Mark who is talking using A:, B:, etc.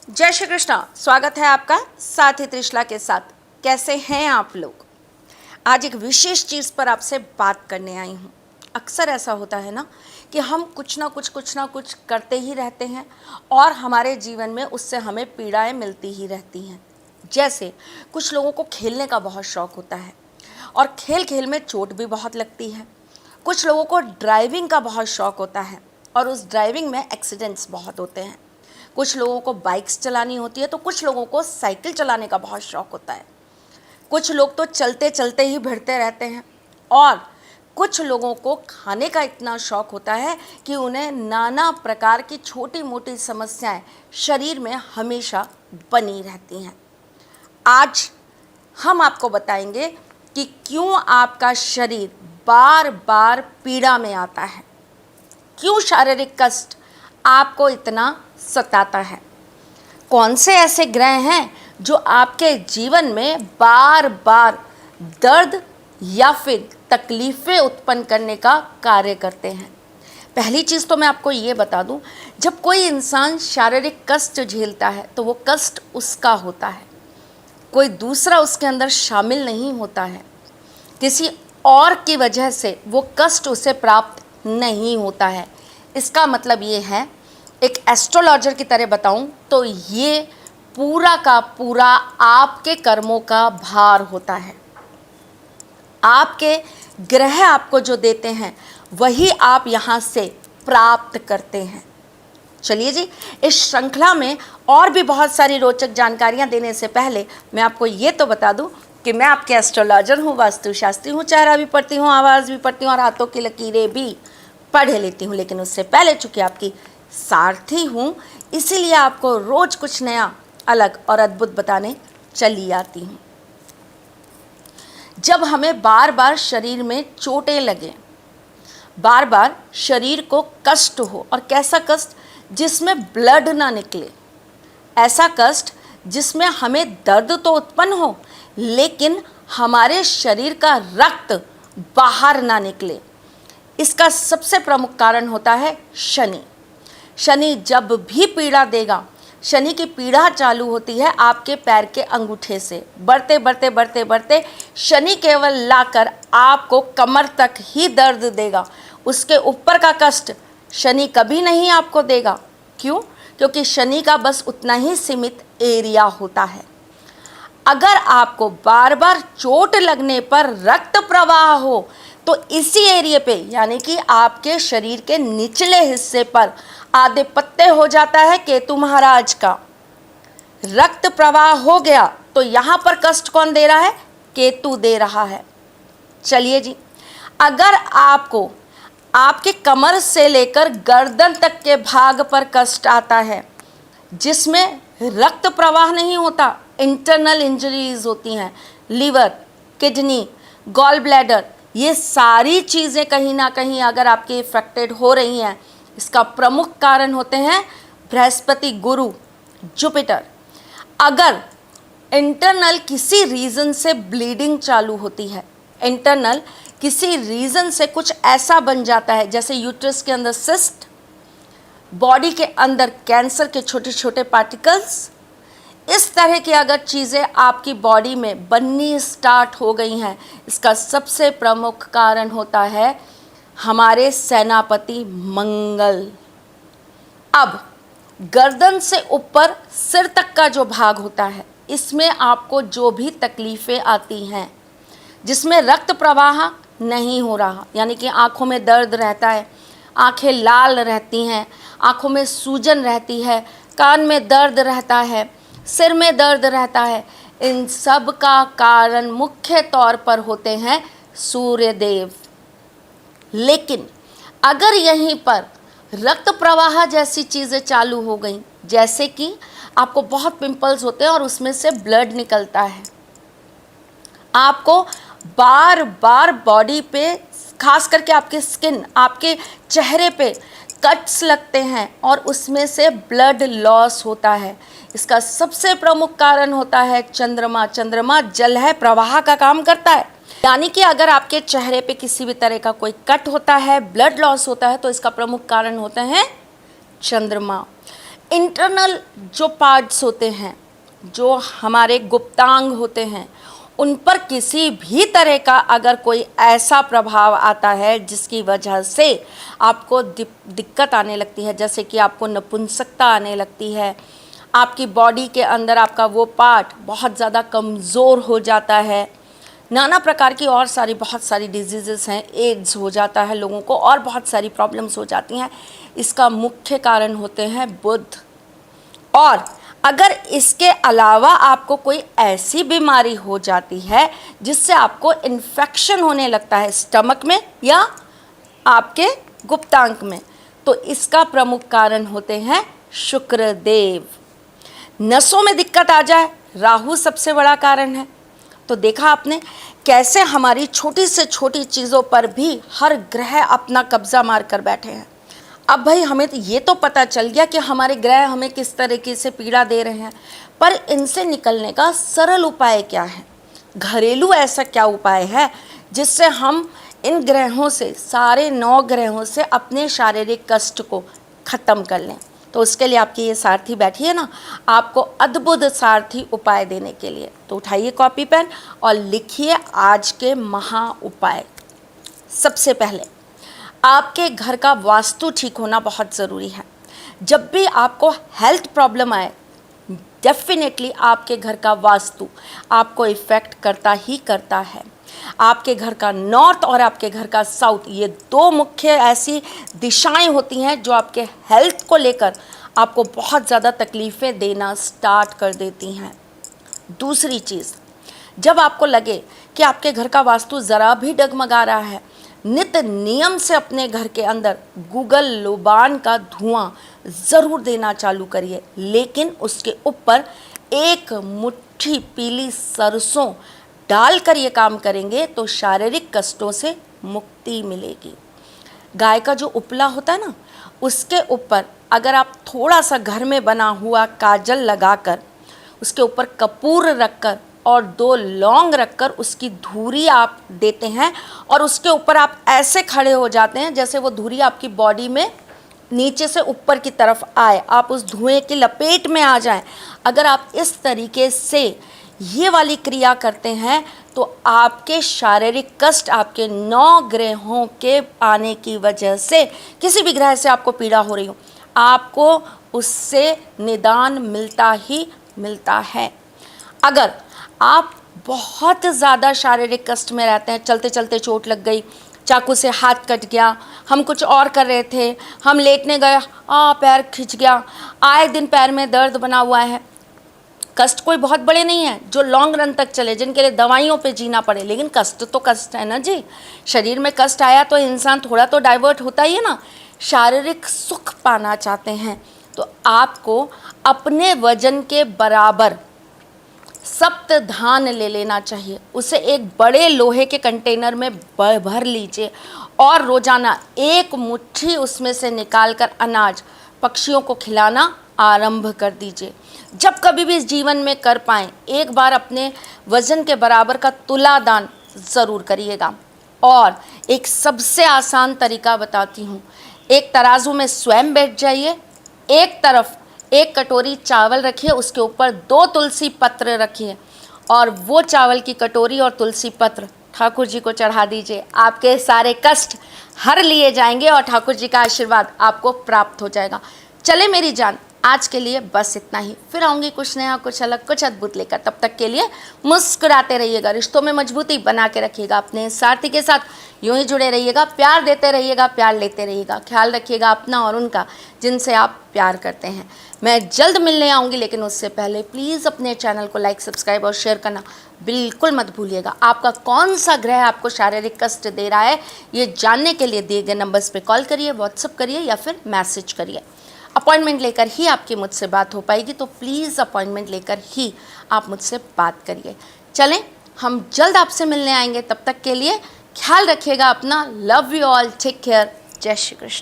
A: जय श्री कृष्णा। स्वागत है आपका साथी त्रिशला के साथ। कैसे हैं आप लोग? आज एक विशेष चीज़ पर आपसे बात करने आई हूँ। अक्सर ऐसा होता है ना कि हम कुछ ना कुछ करते ही रहते हैं और हमारे जीवन में उससे हमें पीड़ाएं मिलती ही रहती हैं। जैसे कुछ लोगों को खेलने का बहुत शौक़ होता है और खेल खेल में चोट भी बहुत लगती है। कुछ लोगों को ड्राइविंग का बहुत शौक़ होता है और उस ड्राइविंग में एक्सीडेंट्स बहुत होते हैं। कुछ लोगों को बाइक्स चलानी होती है तो कुछ लोगों को साइकिल चलाने का बहुत शौक़ होता है। कुछ लोग तो चलते चलते ही भिड़ते रहते हैं और कुछ लोगों को खाने का इतना शौक़ होता है कि उन्हें नाना प्रकार की छोटी मोटी समस्याएं शरीर में हमेशा बनी रहती हैं। आज हम आपको बताएंगे कि क्यों आपका शरीर बार बार पीड़ा में आता है, क्यों शारीरिक कष्ट आपको इतना सताता है, कौन से ऐसे ग्रह हैं जो आपके जीवन में बार बार दर्द या फिर तकलीफ़ें उत्पन्न करने का कार्य करते हैं। पहली चीज़ तो मैं आपको ये बता दूं, जब कोई इंसान शारीरिक कष्ट झेलता है तो वो कष्ट उसका होता है, कोई दूसरा उसके अंदर शामिल नहीं होता है। किसी और की वजह से वो कष्ट उसे प्राप्त नहीं होता है। इसका मतलब ये है, एक एस्ट्रोलॉजर की तरह बताऊं तो ये पूरा का पूरा आपके कर्मों का भार होता है। आपके ग्रह आपको जो देते हैं वही आप यहाँ से प्राप्त करते हैं। चलिए जी, इस श्रृंखला में और भी बहुत सारी रोचक जानकारियाँ देने से पहले मैं आपको ये तो बता दूं कि मैं आपके एस्ट्रोलॉजर हूँ, वास्तुशास्त्री हूँ, चेहरा भी पढ़ती हूँ, आवाज़ भी पढ़ती हूँ और हाथों की लकीरें भी पढ़ लेती हूँ। लेकिन उससे पहले चूँकि आपकी सारथी हूँ, इसीलिए आपको रोज़ कुछ नया, अलग और अद्भुत बताने चली आती हूँ। जब हमें बार बार शरीर में चोटें लगें, बार बार शरीर को कष्ट हो, और कैसा कष्ट जिसमें ब्लड ना निकले, ऐसा कष्ट जिसमें हमें दर्द तो उत्पन्न हो लेकिन हमारे शरीर का रक्त बाहर ना निकले, इसका सबसे प्रमुख कारण होता है शनि। शनि जब भी पीड़ा देगा, शनि की पीड़ा चालू होती है आपके पैर के अंगूठे से। बढ़ते बढ़ते बढ़ते बढ़ते शनि केवल लाकर आपको कमर तक ही दर्द देगा, उसके ऊपर का कष्ट शनि कभी नहीं आपको देगा। क्यों? क्योंकि शनि का बस उतना ही सीमित एरिया होता है। अगर आपको बार बार चोट लगने पर रक्त प्रवाह हो तो इसी एरिया पे, यानी कि आपके शरीर के निचले हिस्से पर आधिपत्य हो जाता है केतु महाराज का। रक्त प्रवाह हो गया तो यहाँ पर कष्ट कौन दे रहा है? केतु दे रहा है। चलिए जी, अगर आपको आपके कमर से लेकर गर्दन तक के भाग पर कष्ट आता है जिसमें रक्त प्रवाह नहीं होता, इंटरनल इंजरीज होती हैं, लीवर, किडनी, गॉल ब्लैडर, ये सारी चीज़ें कहीं ना कहीं अगर आपके इफेक्टेड हो रही हैं, इसका प्रमुख कारण होते हैं बृहस्पति, गुरु, जुपिटर। अगर इंटरनल किसी रीज़न से ब्लीडिंग चालू होती है, इंटरनल किसी रीज़न से कुछ ऐसा बन जाता है जैसे यूट्रस के अंदर सिस्ट, बॉडी के अंदर कैंसर के छोटे छोटे पार्टिकल्स, इस तरह की अगर चीज़ें आपकी बॉडी में बननी स्टार्ट हो गई हैं, इसका सबसे प्रमुख कारण होता है हमारे सेनापति मंगल। अब गर्दन से ऊपर सिर तक का जो भाग होता है, इसमें आपको जो भी तकलीफ़ें आती हैं, जिसमें रक्त प्रवाह नहीं हो रहा, यानी कि आँखों में दर्द रहता है, आँखें लाल रहती हैं, आँखों में सूजन रहती है, कान में दर्द रहता है, सिर में दर्द रहता है, इन सब का कारण मुख्य तौर पर होते हैं सूर्य देव। लेकिन अगर यहीं पर रक्त प्रवाह जैसी चीज़ें चालू हो गई, जैसे कि आपको बहुत पिंपल्स होते हैं और उसमें से ब्लड निकलता है, आपको बार बार बॉडी पे, खास करके आपके स्किन, आपके चेहरे पे कट्स लगते हैं और उसमें से ब्लड लॉस होता है, इसका सबसे प्रमुख कारण होता है चंद्रमा। चंद्रमा जल है, प्रवाह का काम करता है, यानी कि अगर आपके चेहरे पे किसी भी तरह का कोई कट होता है, ब्लड लॉस होता है, तो इसका प्रमुख कारण होते हैं चंद्रमा। इंटरनल जो पार्ट्स होते हैं, जो हमारे गुप्तांग होते हैं, उन पर किसी भी तरह का अगर कोई ऐसा प्रभाव आता है जिसकी वजह से आपको दिक्कत आने लगती है, जैसे कि आपको नपुंसकता आने लगती है, आपकी बॉडी के अंदर आपका वो पार्ट बहुत ज़्यादा कमज़ोर हो जाता है, नाना प्रकार की और बहुत सारी डिजीज़ेस हैं, एड्स हो जाता है लोगों को, और बहुत सारी प्रॉब्लम्स हो जाती हैं। इसका मुख्य कारण होते हैं बुध। और अगर इसके अलावा आपको कोई ऐसी बीमारी हो जाती है जिससे आपको इन्फेक्शन होने लगता है स्टमक में या आपके गुप्तांग में, तो इसका प्रमुख कारण होते हैं शुक्रदेव। नसों में दिक्कत आ जाए, राहु सबसे बड़ा कारण है। तो देखा आपने कैसे हमारी छोटी से छोटी चीज़ों पर भी हर ग्रह अपना कब्जा मार कर बैठे हैं। अब भाई हमें तो ये तो पता चल गया कि हमारे ग्रह हमें किस तरीके से पीड़ा दे रहे हैं, पर इनसे निकलने का सरल उपाय क्या है? घरेलू ऐसा क्या उपाय है जिससे हम इन ग्रहों से, सारे 9 ग्रहों से अपने शारीरिक कष्ट को ख़त्म कर लें? तो उसके लिए आपकी ये सारथी बैठी है ना, आपको अद्भुत सारथी उपाय देने के लिए। तो उठाइए कॉपी पेन और लिखिए आज के महा उपाय। सबसे पहले आपके घर का वास्तु ठीक होना बहुत ज़रूरी है। जब भी आपको हेल्थ प्रॉब्लम आए, डेफिनेटली आपके घर का वास्तु आपको इफ़ेक्ट करता ही करता है। आपके घर का नॉर्थ और आपके घर का साउथ, ये 2 मुख्य ऐसी दिशाएं होती हैं जो आपके हेल्थ को लेकर आपको बहुत ज़्यादा तकलीफ़ें देना स्टार्ट कर देती हैं। दूसरी चीज़, जब आपको लगे कि आपके घर का वास्तु ज़रा भी डगमगा रहा है, नित्य नियम से अपने घर के अंदर गूगल लोबान का धुआं ज़रूर देना चालू करिए, लेकिन उसके ऊपर 1 मुट्ठी पीली सरसों डालकर ये काम करेंगे तो शारीरिक कष्टों से मुक्ति मिलेगी। गाय का जो उपला होता है ना, उसके ऊपर अगर आप थोड़ा सा घर में बना हुआ काजल लगाकर, उसके ऊपर कपूर रखकर और 2 लौंग रखकर उसकी धूरी आप देते हैं और उसके ऊपर आप ऐसे खड़े हो जाते हैं जैसे वो धूरी आपकी बॉडी में नीचे से ऊपर की तरफ आए, आप उस धुएं की लपेट में आ जाएं। अगर आप इस तरीके से ये वाली क्रिया करते हैं तो आपके शारीरिक कष्ट, आपके 9 ग्रहों के आने की वजह से, किसी भी ग्रह से आपको पीड़ा हो रही हो, आपको उससे निदान मिलता ही मिलता है। अगर आप बहुत ज़्यादा शारीरिक कष्ट में रहते हैं, चलते चलते चोट लग गई, चाकू से हाथ कट गया, हम कुछ और कर रहे थे, हम लेटने गए, पैर खिंच गया, आए दिन पैर में दर्द बना हुआ है, कष्ट कोई बहुत बड़े नहीं हैं जो लॉन्ग रन तक चले, जिनके लिए दवाइयों पे जीना पड़े, लेकिन कष्ट तो कष्ट है ना जी। शरीर में कष्ट आया तो इंसान थोड़ा तो डाइवर्ट होता ही है ना। शारीरिक सुख पाना चाहते हैं तो आपको अपने वजन के बराबर सप्त धान ले लेना चाहिए, उसे एक बड़े लोहे के कंटेनर में भर लीजिए और रोजाना 1 मुट्ठी उसमें से निकालकर अनाज पक्षियों को खिलाना आरंभ कर दीजिए। जब कभी भी इस जीवन में कर पाएँ, एक बार अपने वजन के बराबर का तुला दान ज़रूर करिएगा। और एक सबसे आसान तरीका बताती हूँ, एक तराजू में स्वयं बैठ जाइए, एक तरफ 1 कटोरी चावल रखिए, उसके ऊपर 2 तुलसी पत्र रखिए और वो चावल की कटोरी और तुलसी पत्र ठाकुर जी को चढ़ा दीजिए। आपके सारे कष्ट हर लिए जाएंगे और ठाकुर जी का आशीर्वाद आपको प्राप्त हो जाएगा। चले मेरी जान, आज के लिए बस इतना ही। फिर आऊँगी कुछ नया, कुछ अलग, कुछ अद्भुत लेकर। तब तक के लिए मुस्कुराते रहिएगा, रिश्तों में मजबूती बना के रखिएगा, अपने साथी के साथ यूं ही जुड़े रहिएगा, प्यार देते रहिएगा, प्यार लेते रहिएगा, ख्याल रखिएगा अपना और उनका जिनसे आप प्यार करते हैं। मैं जल्द मिलने आऊँगी, लेकिन उससे पहले प्लीज़ अपने चैनल को लाइक, सब्सक्राइब और शेयर करना बिल्कुल मत भूलिएगा। आपका कौन सा ग्रह आपको शारीरिक कष्ट दे रहा है, ये जानने के लिए दिए गए नंबर्स पे कॉल करिए, व्हाट्सअप करिए या फिर मैसेज करिए। अपॉइंटमेंट लेकर ही आपकी मुझसे बात हो पाएगी, तो प्लीज़ अपॉइंटमेंट लेकर ही आप मुझसे बात करिए। चलें, हम जल्द आपसे मिलने आएंगे। तब तक के लिए ख्याल रखिएगा अपना। Love you all, take care, जय श्री कृष्ण।